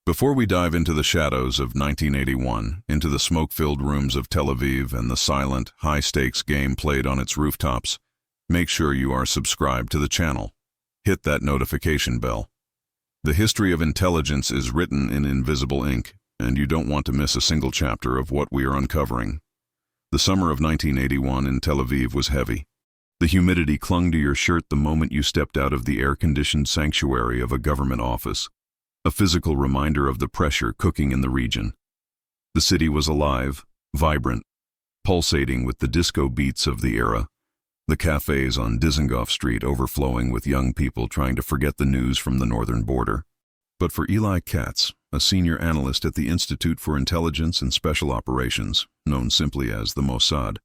Before we dive into the shadows of 1981, into the smoke-filled rooms of Tel Aviv and the silent, high-stakes game played on its rooftops, make sure you are subscribed to the channel. Hit that notification bell. The history of intelligence is written in invisible ink, and you don't want to miss a single chapter of what we are uncovering. The summer of 1981 in Tel Aviv was heavy. The humidity clung to your shirt the moment you stepped out of the air-conditioned sanctuary of a government office, a physical reminder of the pressure cooking in the region. The city was alive, vibrant, pulsating with the disco beats of the era, the cafes on Dizengoff Street overflowing with young people trying to forget the news from the northern border. But for Eli Katz, a senior analyst at the Institute for Intelligence and Special Operations, known simply as the Mossad,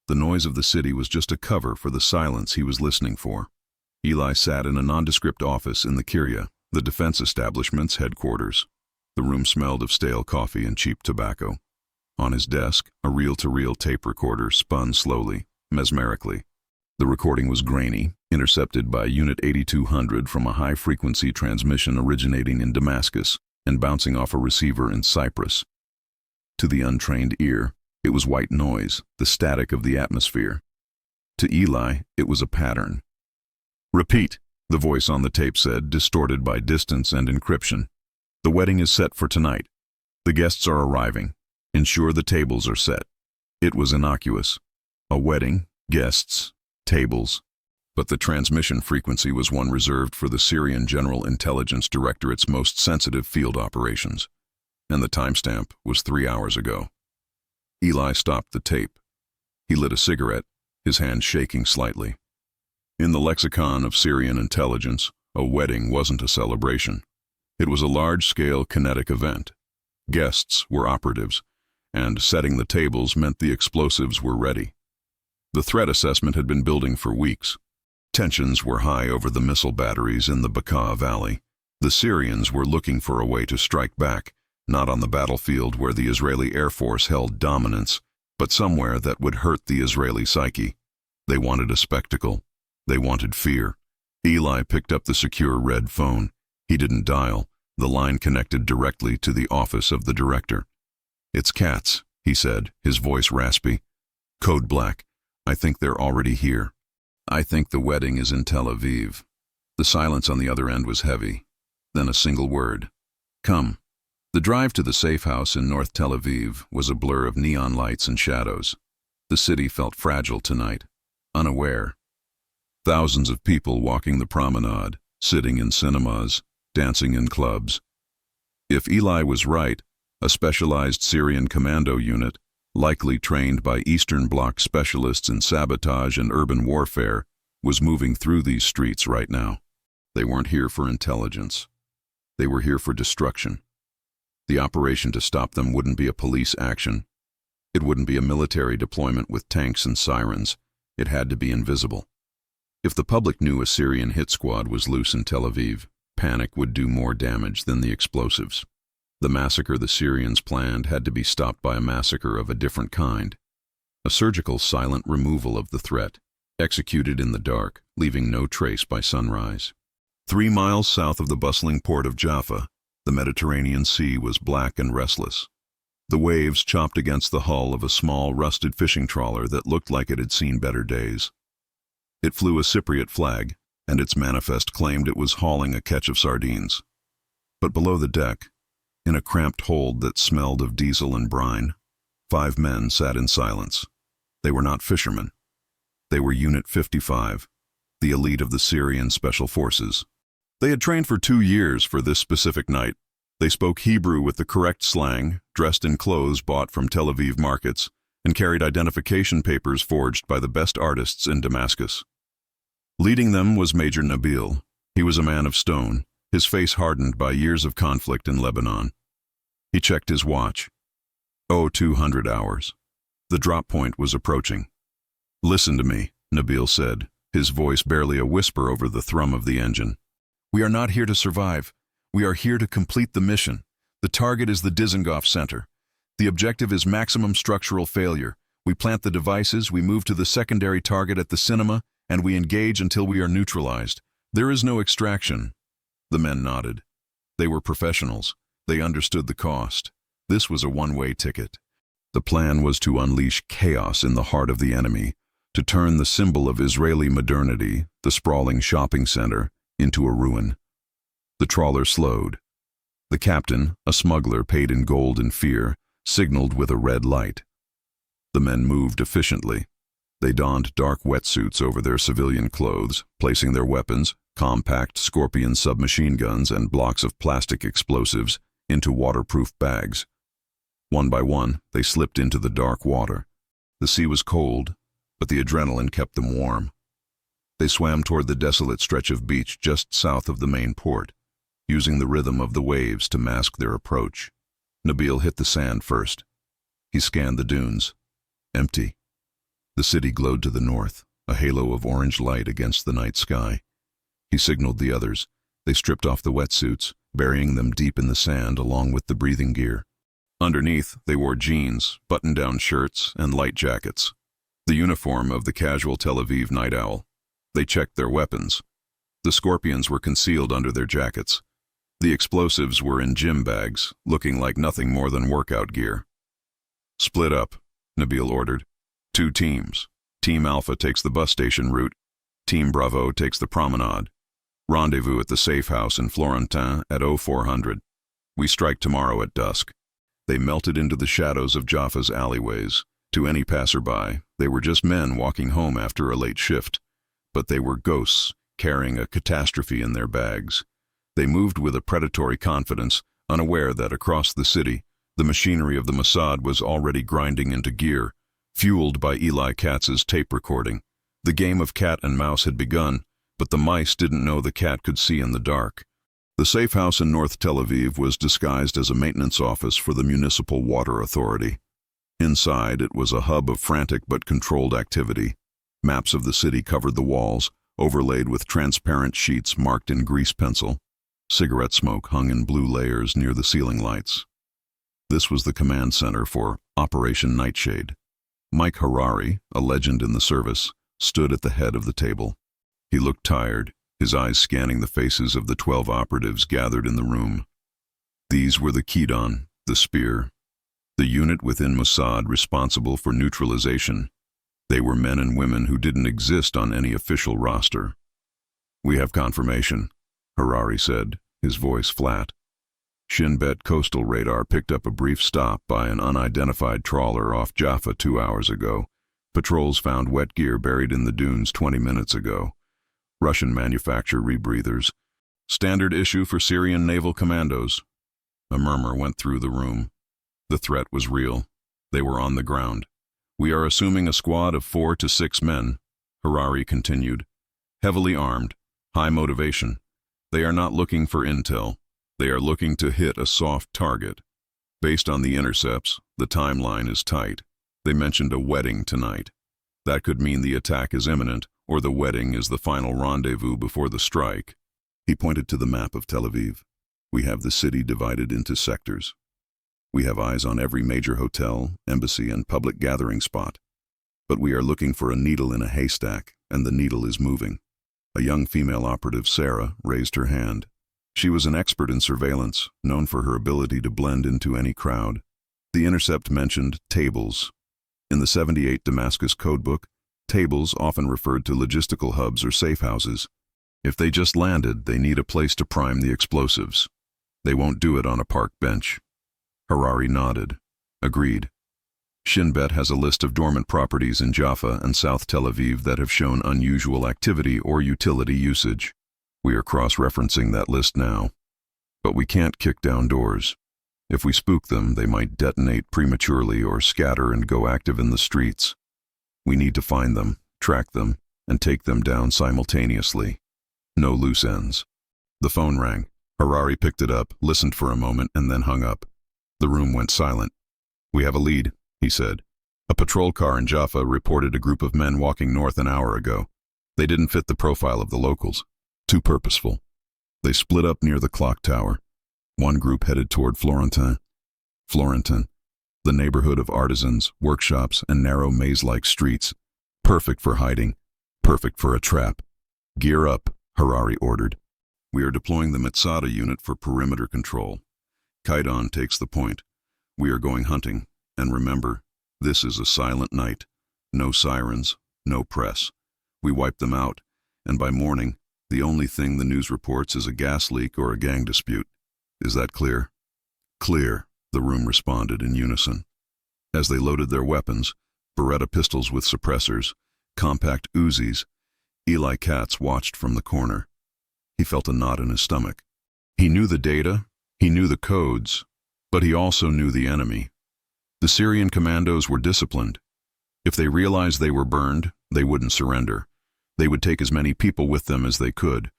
the noise of the city was just a cover for the silence he was listening for. Eli sat in a nondescript office in the Kiryat, the defense establishment's headquarters. The room smelled of stale coffee and cheap tobacco. On his desk, a reel-to-reel tape recorder spun slowly, mesmerically. The recording was grainy, intercepted by Unit 8200 from a high-frequency transmission originating in Damascus and bouncing off a receiver in Cyprus. To the untrained ear, it was white noise, the static of the atmosphere. To Eli, it was a pattern. "Repeat," the voice on the tape said, distorted by distance and encryption. "The wedding is set for tonight. The guests are arriving. Ensure the tables are set." It was innocuous. A wedding, guests, tables. But the transmission frequency was one reserved for the Syrian General Intelligence Directorate's most sensitive field operations. And the timestamp was 3 hours ago. Eli stopped the tape. He lit a cigarette, his hand shaking slightly. In the lexicon of Syrian intelligence, a wedding wasn't a celebration. It was a large-scale kinetic event. Guests were operatives, and setting the tables meant the explosives were ready. The threat assessment had been building for weeks. Tensions were high over the missile batteries in the Bekaa Valley. The Syrians were looking for a way to strike back, not on the battlefield where the Israeli Air Force held dominance, but somewhere that would hurt the Israeli psyche. They wanted a spectacle. They wanted fear. Eli picked up the secure red phone. He didn't dial. The line connected directly to the office of the director. "It's Katz," he said, his voice raspy. "Code black. I think they're already here. I think the wedding is in Tel Aviv." The silence on the other end was heavy. Then a single word. "Come." The drive to the safe house in North Tel Aviv was a blur of neon lights and shadows. The city felt fragile tonight, unaware. Thousands of people walking the promenade, sitting in cinemas, dancing in clubs. If Eli was right, a specialized Syrian commando unit, likely trained by Eastern Bloc specialists in sabotage and urban warfare, was moving through these streets right now. They weren't here for intelligence. They were here for destruction. The operation to stop them wouldn't be a police action. It wouldn't be a military deployment with tanks and sirens. It had to be invisible. If the public knew a Syrian hit squad was loose in Tel Aviv, panic would do more damage than the explosives. The massacre the Syrians planned had to be stopped by a massacre of a different kind. A surgical silent removal of the threat, executed in the dark, leaving no trace by sunrise. 3 miles south of the bustling port of Jaffa, the Mediterranean Sea was black and restless. The waves chopped against the hull of a small, rusted fishing trawler that looked like it had seen better days. It flew a Cypriot flag, and its manifest claimed it was hauling a catch of sardines. But below the deck, in a cramped hold that smelled of diesel and brine, 5 men sat in silence. They were not fishermen. They were Unit 55, the elite of the Syrian Special Forces. They had trained for 2 years for this specific night. They spoke Hebrew with the correct slang, dressed in clothes bought from Tel Aviv markets, and carried identification papers forged by the best artists in Damascus. Leading them was Major Nabil. He was a man of stone, his face hardened by years of conflict in Lebanon. He checked his watch. 200 hours. The drop point was approaching. "Listen to me," Nabil said, his voice barely a whisper over the thrum of the engine. "We are not here to survive. We are here to complete the mission. The target is the Dizengoff Center. The objective is maximum structural failure. We plant the devices, we move to the secondary target at the cinema, and we engage until we are neutralized. There is no extraction." The men nodded. They were professionals. They understood the cost. This was a one-way ticket. The plan was to unleash chaos in the heart of the enemy, to turn the symbol of Israeli modernity, the sprawling shopping center, into a ruin. The trawler slowed. The captain, a smuggler paid in gold and fear, signaled with a red light. The men moved efficiently. They donned dark wetsuits over their civilian clothes, placing their weapons, compact Scorpion submachine guns and blocks of plastic explosives, into waterproof bags. One by one, they slipped into the dark water. The sea was cold, but the adrenaline kept them warm. They swam toward the desolate stretch of beach just south of the main port, using the rhythm of the waves to mask their approach. Nabil hit the sand first. He scanned the dunes. Empty. The city glowed to the north, a halo of orange light against the night sky. He signaled the others. They stripped off the wetsuits, burying them deep in the sand along with the breathing gear. Underneath, they wore jeans, button-down shirts, and light jackets. The uniform of the casual Tel Aviv night owl. They checked their weapons. The Scorpions were concealed under their jackets. The explosives were in gym bags, looking like nothing more than workout gear. "Split up," Nabil ordered. 2 teams. Team Alpha takes the bus station route. Team Bravo takes the promenade. Rendezvous at the safe house in Florentin at 0400. We strike tomorrow at dusk. They melted into the shadows of Jaffa's alleyways. To any passerby, they were just men walking home after a late shift. But they were ghosts, carrying a catastrophe in their bags. They moved with a predatory confidence, unaware that across the city, the machinery of the Mossad was already grinding into gear, fueled by Eli Katz's tape recording. The game of cat and mouse had begun, but the mice didn't know the cat could see in the dark. The safe house in North Tel Aviv was disguised as a maintenance office for the Municipal Water Authority. Inside, it was a hub of frantic but controlled activity. Maps of the city covered the walls, overlaid with transparent sheets marked in grease pencil. Cigarette smoke hung in blue layers near the ceiling lights. This was the command center for Operation Nightshade. Mike Harari, a legend in the service, stood at the head of the table. He looked tired, his eyes scanning the faces of the 12 operatives gathered in the room. These were the Kidon, the Spear, the unit within Mossad responsible for neutralization. They were men and women who didn't exist on any official roster. "We have confirmation," Harari said, his voice flat. Shin Bet coastal radar picked up a brief stop by an unidentified trawler off Jaffa 2 hours ago. Patrols found wet gear buried in the dunes 20 minutes ago. Russian manufacture rebreathers. Standard issue for Syrian naval commandos. A murmur went through the room. The threat was real. They were on the ground. "We are assuming a squad of 4 to 6 men," Harari continued. "Heavily armed, high motivation. They are not looking for intel. They are looking to hit a soft target. Based on the intercepts, the timeline is tight. They mentioned a wedding tonight. That could mean the attack is imminent, or the wedding is the final rendezvous before the strike." He pointed to the map of Tel Aviv. "We have the city divided into sectors. We have eyes on every major hotel, embassy, and public gathering spot. But we are looking for a needle in a haystack, and the needle is moving." A young female operative, Sarah, raised her hand. She was an expert in surveillance, known for her ability to blend into any crowd. The intercept mentioned tables. In the 78 Damascus codebook, tables often referred to logistical hubs or safe houses. If they just landed, they need a place to prime the explosives. They won't do it on a park bench. Harari nodded. Agreed. Shin Bet has a list of dormant properties in Jaffa and South Tel Aviv that have shown unusual activity or utility usage. We are cross-referencing that list now. But we can't kick down doors. If we spook them, they might detonate prematurely or scatter and go active in the streets. We need to find them, track them, and take them down simultaneously. No loose ends. The phone rang. Harari picked it up, listened for a moment, and then hung up. The room went silent. "We have a lead," he said. "A patrol car in Jaffa reported a group of men walking north an hour ago. They didn't fit the profile of the locals. Too purposeful. They split up near the clock tower. One group headed toward Florentin. Florentin, the neighborhood of artisans, workshops, and narrow maze-like streets. Perfect for hiding. Perfect for a trap. Gear up," Harari ordered. "We are deploying the Mossad unit for perimeter control. Kaidon takes the point. We are going hunting, and remember, this is a silent night. No sirens, no press. We wipe them out, and by morning, the only thing the news reports is a gas leak or a gang dispute. Is that clear? Clear, the room responded in unison. As they loaded their weapons, Beretta pistols with suppressors, compact Uzis, Eli Katz watched from the corner. He felt a knot in his stomach. He knew the data, he knew the codes, but he also knew the enemy. The Syrian commandos were disciplined. If they realized they were burned, they wouldn't surrender. They would take as many people with them as they could.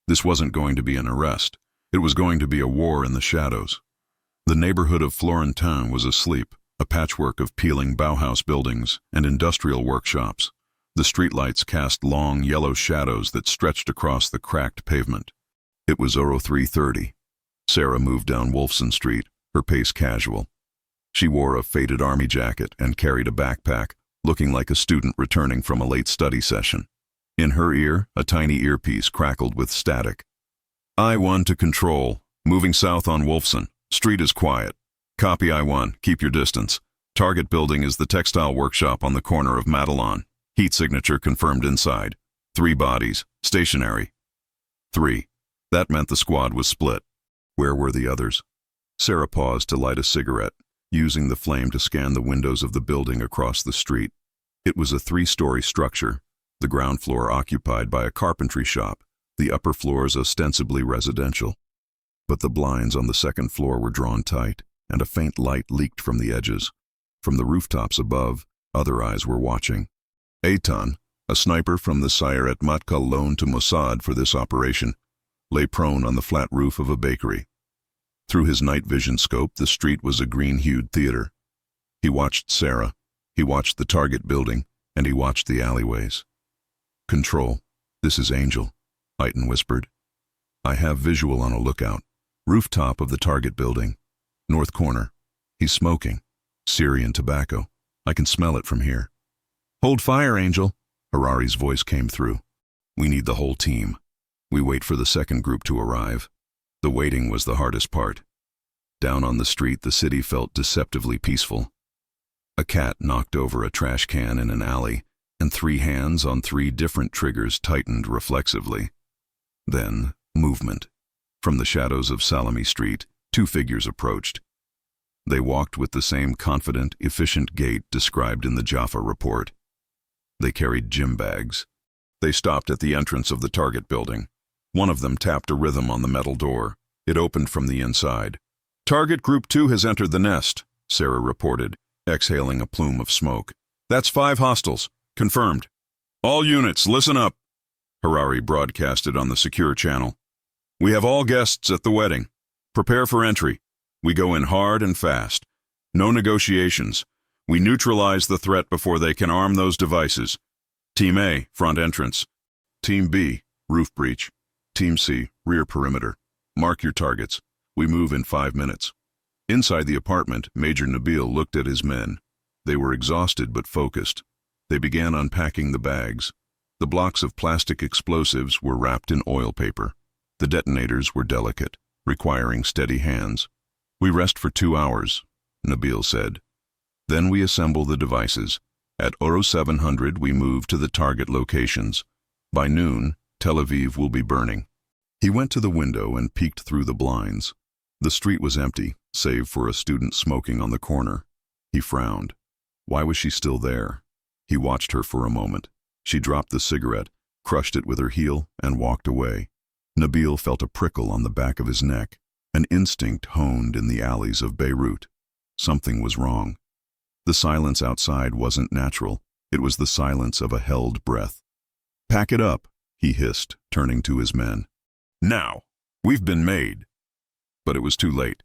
This wasn't going to be an arrest. It was going to be a war in the shadows. The neighborhood of Florentin was asleep, a patchwork of peeling Bauhaus buildings and industrial workshops. The streetlights cast long yellow shadows that stretched across the cracked pavement. It was 03:30. Sarah moved down Wolfson Street, her pace casual. She wore a faded army jacket and carried a backpack, looking like a student returning from a late study session. In her ear, a tiny earpiece crackled with static. I-1 to control, moving south on Wolfson. Street is quiet. Copy I-1, keep your distance. Target building is the textile workshop on the corner of Madelon. Heat signature confirmed inside. 3 bodies, stationary. 3. That meant the squad was split. Where were the others? Sarah paused to light a cigarette, using the flame to scan the windows of the building across the street. It was a 3-story structure, the ground floor occupied by a carpentry shop, the upper floors ostensibly residential. But the blinds on the second floor were drawn tight, and a faint light leaked from the edges. From the rooftops above, other eyes were watching. Eitan, a sniper from the Sayeret Matkal loaned to Mossad for this operation, lay prone on the flat roof of a bakery. Through his night vision scope, the street was a green-hued theater. He watched Sarah, he watched the target building, and he watched the alleyways. Control, this is Angel, Eitan whispered. I have visual on a lookout. Rooftop of the target building. North corner. He's smoking. Syrian tobacco. I can smell it from here. Hold fire, Angel. Harari's voice came through. We need the whole team. We wait for the second group to arrive. The waiting was the hardest part. Down on the street, the city felt deceptively peaceful. A cat knocked over a trash can in an alley, and 3 hands on 3 different triggers tightened reflexively. Then, movement. From the shadows of Salami Street, 2 figures approached. They walked with the same confident, efficient gait described in the Jaffa report. They carried gym bags. They stopped at the entrance of the target building. One of them tapped a rhythm on the metal door. It opened from the inside. Target Group 2 has entered the nest, Sarah reported, exhaling a plume of smoke. That's 5 hostiles. Confirmed. All units, listen up. Harari broadcasted on the secure channel. We have all guests at the wedding. Prepare for entry. We go in hard and fast. No negotiations. We neutralize the threat before they can arm those devices. Team A, front entrance. Team B, roof breach. Team C, rear perimeter. Mark your targets. We move in 5 minutes. Inside the apartment, Major Nabil looked at his men. They were exhausted but focused. They began unpacking the bags. The blocks of plastic explosives were wrapped in oil paper. The detonators were delicate, requiring steady hands. We rest for 2 hours, Nabil said. Then we assemble the devices. At 0700 we move to the target locations. By noon, Tel Aviv will be burning. He went to the window and peeked through the blinds. The street was empty, save for a student smoking on the corner. He frowned. Why was she still there? He watched her for a moment. She dropped the cigarette, crushed it with her heel, and walked away. Nabil felt a prickle on the back of his neck. An instinct honed in the alleys of Beirut. Something was wrong. The silence outside wasn't natural. It was the silence of a held breath. Pack it up, he hissed, turning to his men. Now! We've been made! But it was too late.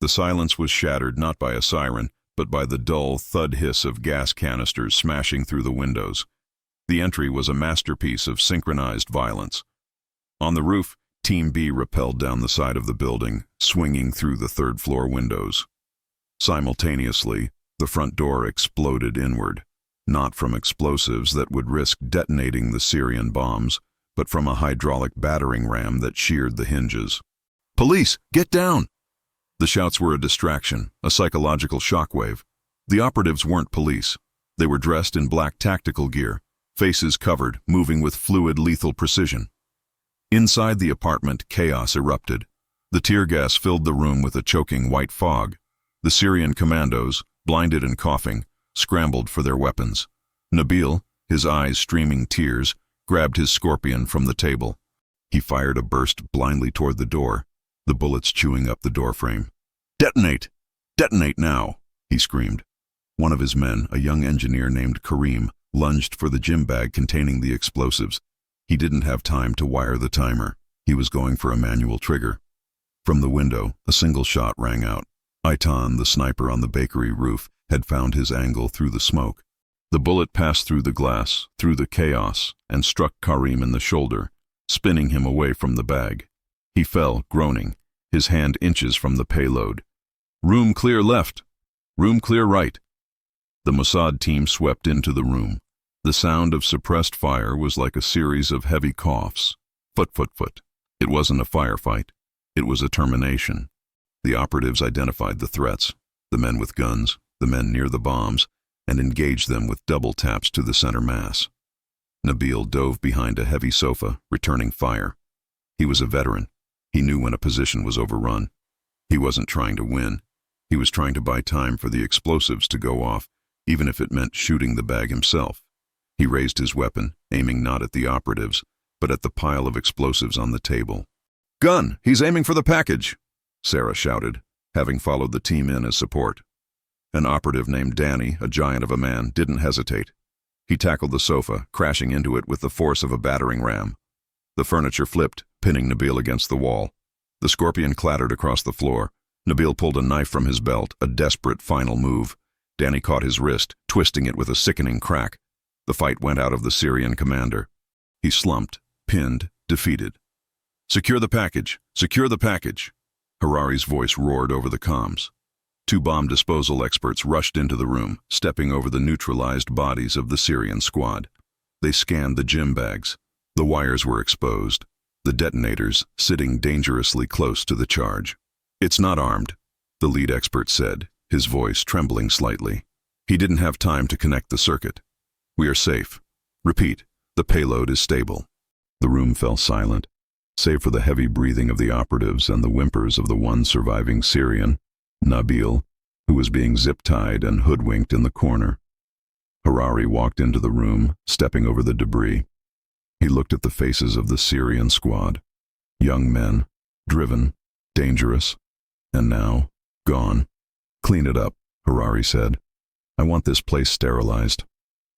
The silence was shattered not by a siren, but by the dull thud hiss of gas canisters smashing through the windows. The entry was a masterpiece of synchronized violence. On the roof, Team B rappelled down the side of the building, swinging through the third-floor windows. Simultaneously, the front door exploded inward, not from explosives that would risk detonating the Syrian bombs, but from a hydraulic battering ram that sheared the hinges. Police, get down! The shouts were a distraction, a psychological shockwave. The operatives weren't police. They were dressed in black tactical gear, faces covered, moving with fluid, lethal precision. Inside the apartment, chaos erupted. The tear gas filled the room with a choking white fog. The Syrian commandos, blinded and coughing, scrambled for their weapons. Nabil, his eyes streaming tears, grabbed his scorpion from the table. He fired a burst blindly toward the door, the bullets chewing up the doorframe. "Detonate! Detonate now!" he screamed. One of his men, a young engineer named Karim, lunged for the gym bag containing the explosives. He didn't have time to wire the timer. He was going for a manual trigger. From the window, a single shot rang out. Aitan, the sniper on the bakery roof, had found his angle through the smoke. The bullet passed through the glass, through the chaos, and struck Karim in the shoulder, spinning him away from the bag. He fell, groaning, his hand inches from the payload. "Room clear left! Room clear right!" The Mossad team swept into the room. The sound of suppressed fire was like a series of heavy coughs. Foot, foot, foot. It wasn't a firefight. It was a termination. The operatives identified the threats, the men with guns, the men near the bombs, and engaged them with double taps to the center mass. Nabil dove behind a heavy sofa, returning fire. He was a veteran. He knew when a position was overrun. He wasn't trying to win. He was trying to buy time for the explosives to go off, even if it meant shooting the bag himself. He raised his weapon, aiming not at the operatives, but at the pile of explosives on the table. "Gun! He's aiming for the package!" Sarah shouted, having followed the team in as support. An operative named Danny, a giant of a man, didn't hesitate. He tackled the sofa, crashing into it with the force of a battering ram. The furniture flipped, pinning Nabil against the wall. The scorpion clattered across the floor. Nabil pulled a knife from his belt, a desperate final move. Danny caught his wrist, twisting it with a sickening crack. The fight went out of the Syrian commander. He slumped, pinned, defeated. "Secure the package! Secure the package!" Harari's voice roared over the comms. Two bomb disposal experts rushed into the room, stepping over the neutralized bodies of the Syrian squad. They scanned the gym bags. The wires were exposed, the detonators sitting dangerously close to the charge. "It's not armed," the lead expert said, his voice trembling slightly. "He didn't have time to connect the circuit. We are safe. Repeat, the payload is stable." The room fell silent, save for the heavy breathing of the operatives and the whimpers of the one surviving Syrian, Nabil, who was being zip-tied and hoodwinked in the corner. Harari walked into the room, stepping over the debris. He looked at the faces of the Syrian squad. Young men, driven, dangerous, and now, gone. "Clean it up," Harari said. "I want this place sterilized.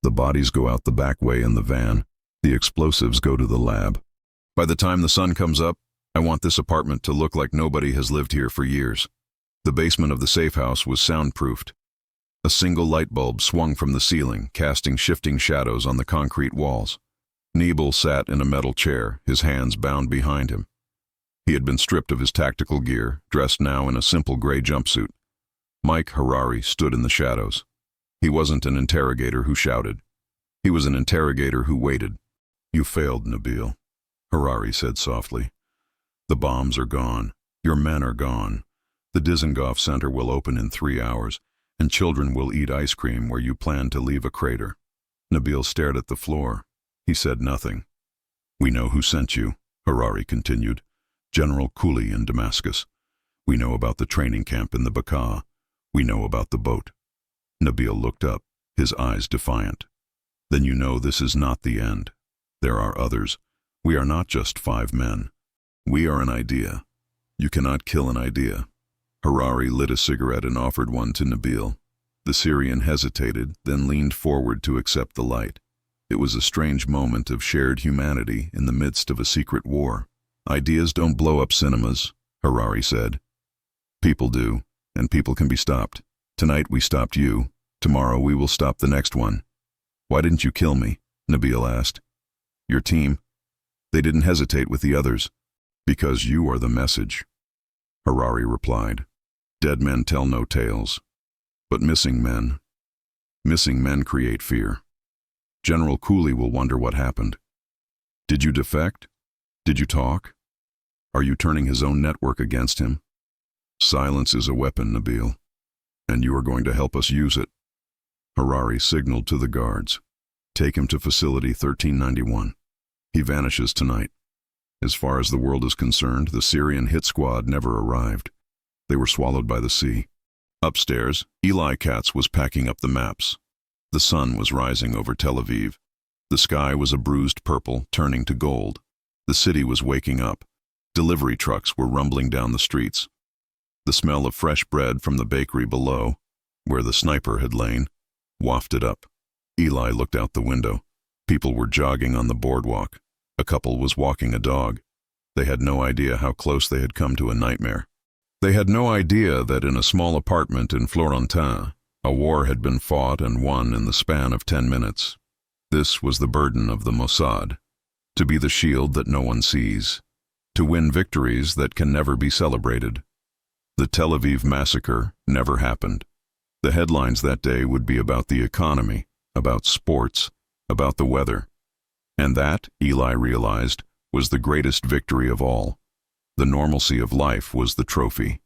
The bodies go out the back way in the van. The explosives go to the lab. By the time the sun comes up, I want this apartment to look like nobody has lived here for years." The basement of the safe house was soundproofed. A single light bulb swung from the ceiling, casting shifting shadows on the concrete walls. Nabil sat in a metal chair, his hands bound behind him. He had been stripped of his tactical gear, dressed now in a simple gray jumpsuit. Mike Harari stood in the shadows. He wasn't an interrogator who shouted. He was an interrogator who waited. "You failed, Nabil," Harari said softly. "The bombs are gone. Your men are gone. The Dizengoff Center will open in 3 hours, and children will eat ice cream where you plan to leave a crater." Nabil stared at the floor. He said nothing. "We know who sent you," Harari continued. "General Cooley in Damascus. We know about the training camp in the Bekaa. We know about the boat." Nabil looked up, his eyes defiant. "Then you know this is not the end. There are others. We are not just 5 men. We are an idea. You cannot kill an idea." Harari lit a cigarette and offered one to Nabil. The Syrian hesitated, then leaned forward to accept the light. It was a strange moment of shared humanity in the midst of a secret war. "Ideas don't blow up cinemas," Harari said. "People do, and people can be stopped. Tonight we stopped you. Tomorrow we will stop the next one." "Why didn't you kill me?" Nabil asked. "Your team? They didn't hesitate with the others." "Because you are the message," Harari replied. "Dead men tell no tales. But missing men create fear. General Cooley will wonder what happened. Did you defect? Did you talk? Are you turning his own network against him? Silence is a weapon, Nabil, and you are going to help us use it. Harari signaled to the guards. Take him to Facility 1391. He vanishes tonight. As far as the world is concerned, the Syrian hit squad never arrived. They were swallowed by the sea. Upstairs, Eli Katz was packing up the maps. The sun was rising over Tel Aviv. The sky was a bruised purple, turning to gold. The city was waking up. Delivery trucks were rumbling down the streets. The smell of fresh bread from the bakery below, where the sniper had lain, wafted up. Eli looked out the window. People were jogging on the boardwalk. A couple was walking a dog. They had no idea how close they had come to a nightmare. They had no idea that in a small apartment in Florentin, a war had been fought and won in the span of 10 minutes. This was the burden of the Mossad, to be the shield that no one sees, to win victories that can never be celebrated. The Tel Aviv massacre never happened. The headlines that day would be about the economy, about sports, about the weather. And that, Eli realized, was the greatest victory of all. The normalcy of life was the trophy.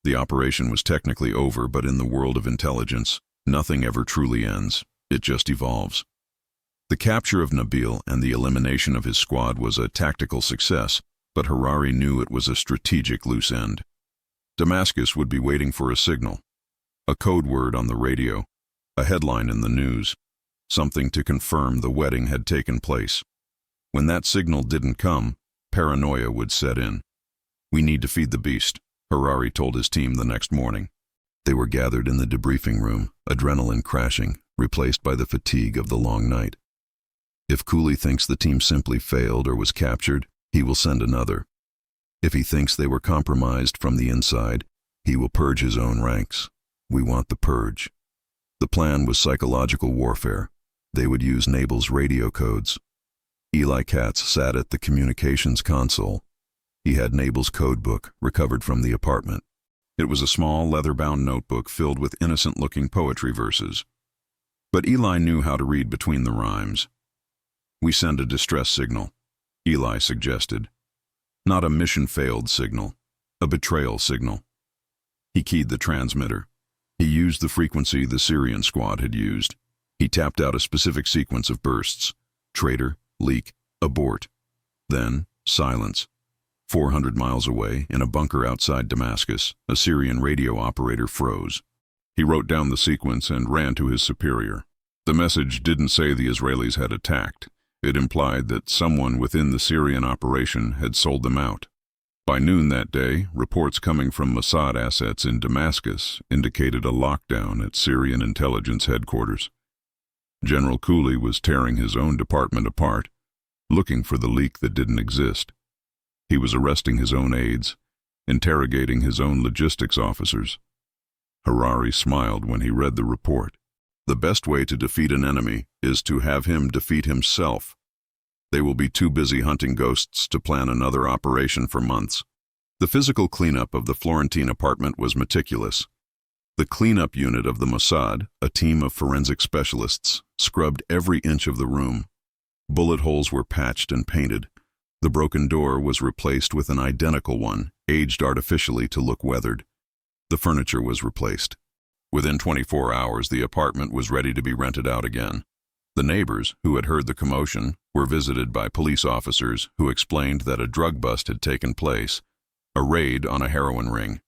The operation was technically over, but in the world of intelligence, nothing ever truly ends. It just evolves. The capture of Nabil and the elimination of his squad was a tactical success, but Harari knew it was a strategic loose end. Damascus would be waiting for a signal, a code word on the radio, a headline in the news, something to confirm the wedding had taken place. When that signal didn't come, paranoia would set in. We need to feed the beast, Harari told his team the next morning. They were gathered in the debriefing room, adrenaline crashing, replaced by the fatigue of the long night. If Cooley thinks the team simply failed or was captured, he will send another. If he thinks they were compromised from the inside, he will purge his own ranks. We want the purge. The plan was psychological warfare. They would use Nabil's radio codes. Eli Katz sat at the communications console. He had Nabil's code book, recovered from the apartment. It was a small, leather-bound notebook filled with innocent-looking poetry verses. But Eli knew how to read between the rhymes. We send a distress signal, Eli suggested. Not a mission-failed signal, a betrayal signal. He keyed the transmitter. He used the frequency the Syrian squad had used. He tapped out a specific sequence of bursts. Traitor, leak, abort. Then, silence. 400 miles away, in a bunker outside Damascus, a Syrian radio operator froze. He wrote down the sequence and ran to his superior. The message didn't say the Israelis had attacked. It implied that someone within the Syrian operation had sold them out. By noon that day, reports coming from Mossad assets in Damascus indicated a lockdown at Syrian intelligence headquarters. General Cooley was tearing his own department apart, looking for the leak that didn't exist. He was arresting his own aides, interrogating his own logistics officers. Harari smiled when he read the report. The best way to defeat an enemy is to have him defeat himself. They will be too busy hunting ghosts to plan another operation for months. The physical cleanup of the Florentine apartment was meticulous. The cleanup unit of the Mossad, a team of forensic specialists, scrubbed every inch of the room. Bullet holes were patched and painted. The broken door was replaced with an identical one, aged artificially to look weathered. The furniture was replaced. Within 24 hours, the apartment was ready to be rented out again. The neighbors, who had heard the commotion, were visited by police officers who explained that a drug bust had taken place, a raid on a heroin ring.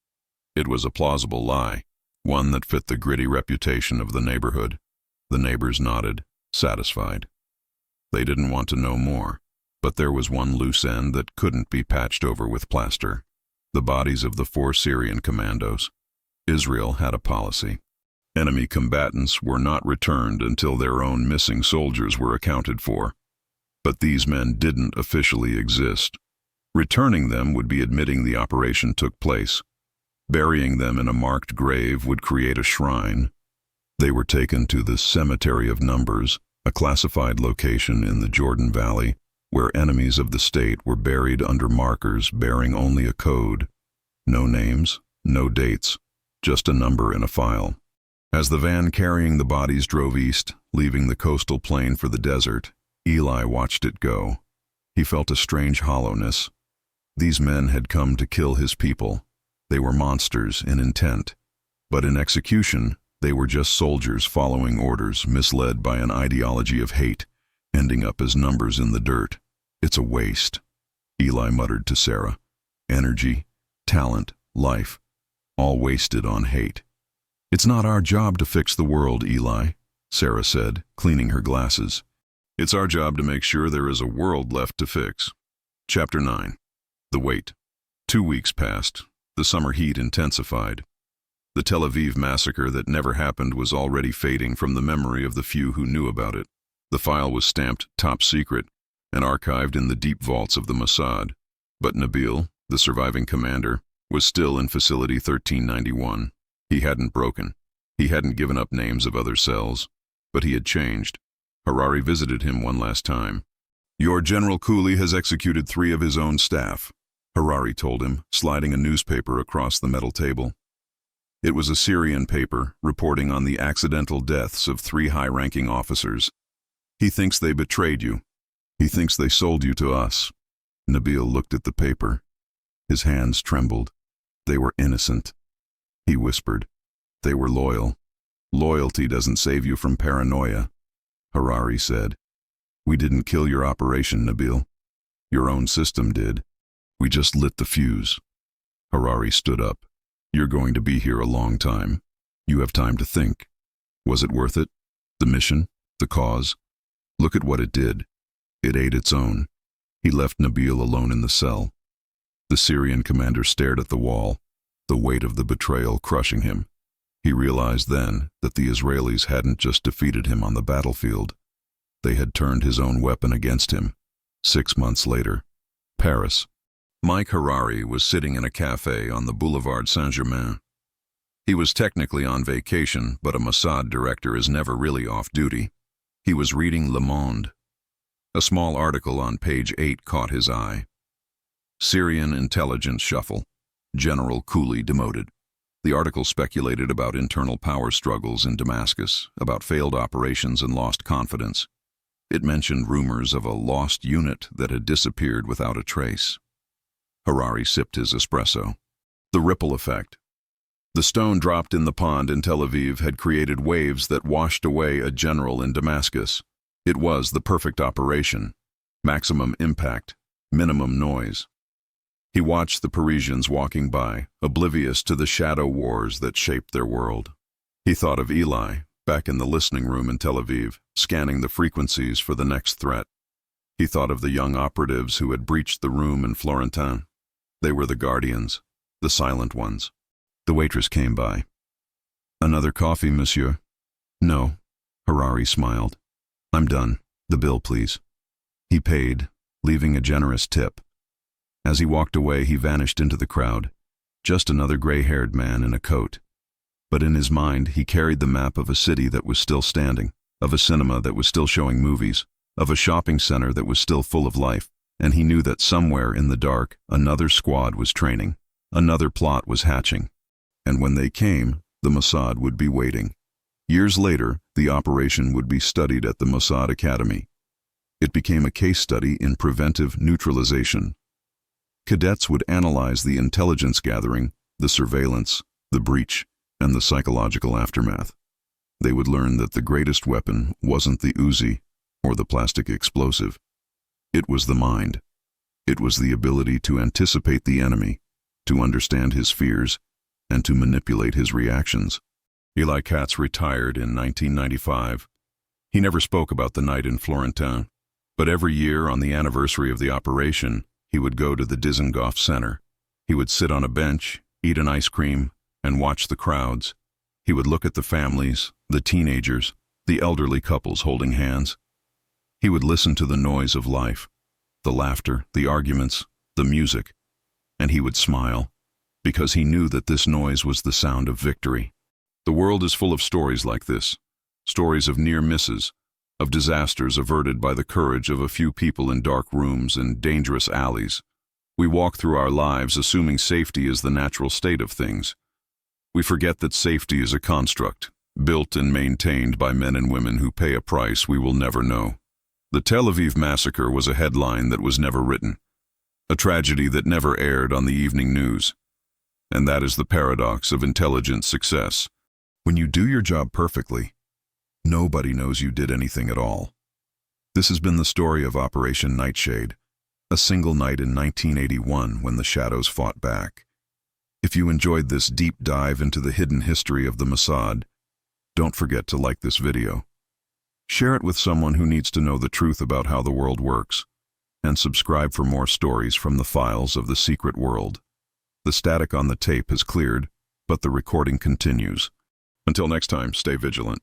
It was a plausible lie, one that fit the gritty reputation of the neighborhood. The neighbors nodded, satisfied. They didn't want to know more, but there was one loose end that couldn't be patched over with plaster: the bodies of the 4 Syrian commandos. Israel had a policy. Enemy combatants were not returned until their own missing soldiers were accounted for. But these men didn't officially exist. Returning them would be admitting the operation took place. Burying them in a marked grave would create a shrine. They were taken to the Cemetery of Numbers, a classified location in the Jordan Valley, where enemies of the state were buried under markers bearing only a code. No names, no dates, just a number in a file. As the van carrying the bodies drove east, leaving the coastal plain for the desert, Eli watched it go. He felt a strange hollowness. These men had come to kill his people. They were monsters in intent, but in execution, they were just soldiers following orders, misled by an ideology of hate, ending up as numbers in the dirt. It's a waste, Eli muttered to Sarah. Energy, talent, life, all wasted on hate. It's not our job to fix the world, Eli, Sarah said, cleaning her glasses. It's our job to make sure there is a world left to fix. Chapter 9. The Wait. 2 weeks passed. The summer heat intensified. The Tel Aviv massacre that never happened was already fading from the memory of the few who knew about it. The file was stamped top secret and archived in the deep vaults of the Mossad. But Nabil, the surviving commander, was still in Facility 1391. He hadn't broken. He hadn't given up names of other cells. But he had changed. Harari visited him one last time. Your General Cooley has executed 3 of his own staff, Harari told him, sliding a newspaper across the metal table. It was a Syrian paper reporting on the accidental deaths of 3 high-ranking officers. He thinks they betrayed you. He thinks they sold you to us. Nabil looked at the paper. His hands trembled. They were innocent. He whispered. They were loyal. Loyalty doesn't save you from paranoia, Harari said. We didn't kill your operation, Nabil. Your own system did. We just lit the fuse. Harari stood up. You're going to be here a long time. You have time to think. Was it worth it? The mission? The cause? Look at what it did. It ate its own. He left Nabil alone in the cell. The Syrian commander stared at the wall, the weight of the betrayal crushing him. He realized then that the Israelis hadn't just defeated him on the battlefield. They had turned his own weapon against him. 6 months later, Paris. Mike Harari was sitting in a cafe on the Boulevard Saint-Germain. He was technically on vacation, but a Mossad director is never really off duty. He was reading Le Monde. A small article on page 8 caught his eye. Syrian intelligence shuffle. General Cooley demoted. The article speculated about internal power struggles in Damascus, about failed operations and lost confidence. It mentioned rumors of a lost unit that had disappeared without a trace. Harari sipped his espresso. The ripple effect. The stone dropped in the pond in Tel Aviv had created waves that washed away a general in Damascus. It was the perfect operation. Maximum impact, minimum noise. He watched the Parisians walking by, oblivious to the shadow wars that shaped their world. He thought of Eli, back in the listening room in Tel Aviv, scanning the frequencies for the next threat. He thought of the young operatives who had breached the room in Florentin. They were the guardians, the silent ones. The waitress came by. Another coffee, monsieur? No, Harari smiled. I'm done. The bill, please. He paid, leaving a generous tip. As he walked away, he vanished into the crowd, just another gray-haired man in a coat. But in his mind, he carried the map of a city that was still standing, of a cinema that was still showing movies, of a shopping center that was still full of life, and he knew that somewhere in the dark, another squad was training, another plot was hatching. And when they came, the Mossad would be waiting. Years later, the operation would be studied at the Mossad Academy. It became a case study in preventive neutralization. Cadets would analyze the intelligence gathering, the surveillance, the breach, and the psychological aftermath. They would learn that the greatest weapon wasn't the Uzi or the plastic explosive. It was the mind. It was the ability to anticipate the enemy, to understand his fears, and to manipulate his reactions. Eli Katz retired in 1995. He never spoke about the night in Florentin, but every year on the anniversary of the operation, he would go to the Dizengoff Center. He would sit on a bench, eat an ice cream, and watch the crowds. He would look at the families, the teenagers, the elderly couples holding hands. He would listen to the noise of life, the laughter, the arguments, the music, and he would smile, because he knew that this noise was the sound of victory. The world is full of stories like this, stories of near misses, of disasters averted by the courage of a few people in dark rooms and dangerous alleys. We walk through our lives assuming safety is the natural state of things. We forget that safety is a construct, built and maintained by men and women who pay a price we will never know. The Tel Aviv massacre was a headline that was never written, a tragedy that never aired on the evening news. And that is the paradox of intelligent success. When you do your job perfectly, nobody knows you did anything at all. This has been the story of Operation Nightshade, a single night in 1981 when the shadows fought back. If you enjoyed this deep dive into the hidden history of the Mossad, don't forget to like this video. Share it with someone who needs to know the truth about how the world works, and subscribe for more stories from the files of the secret world. The static on the tape has cleared, but the recording continues. Until next time, stay vigilant.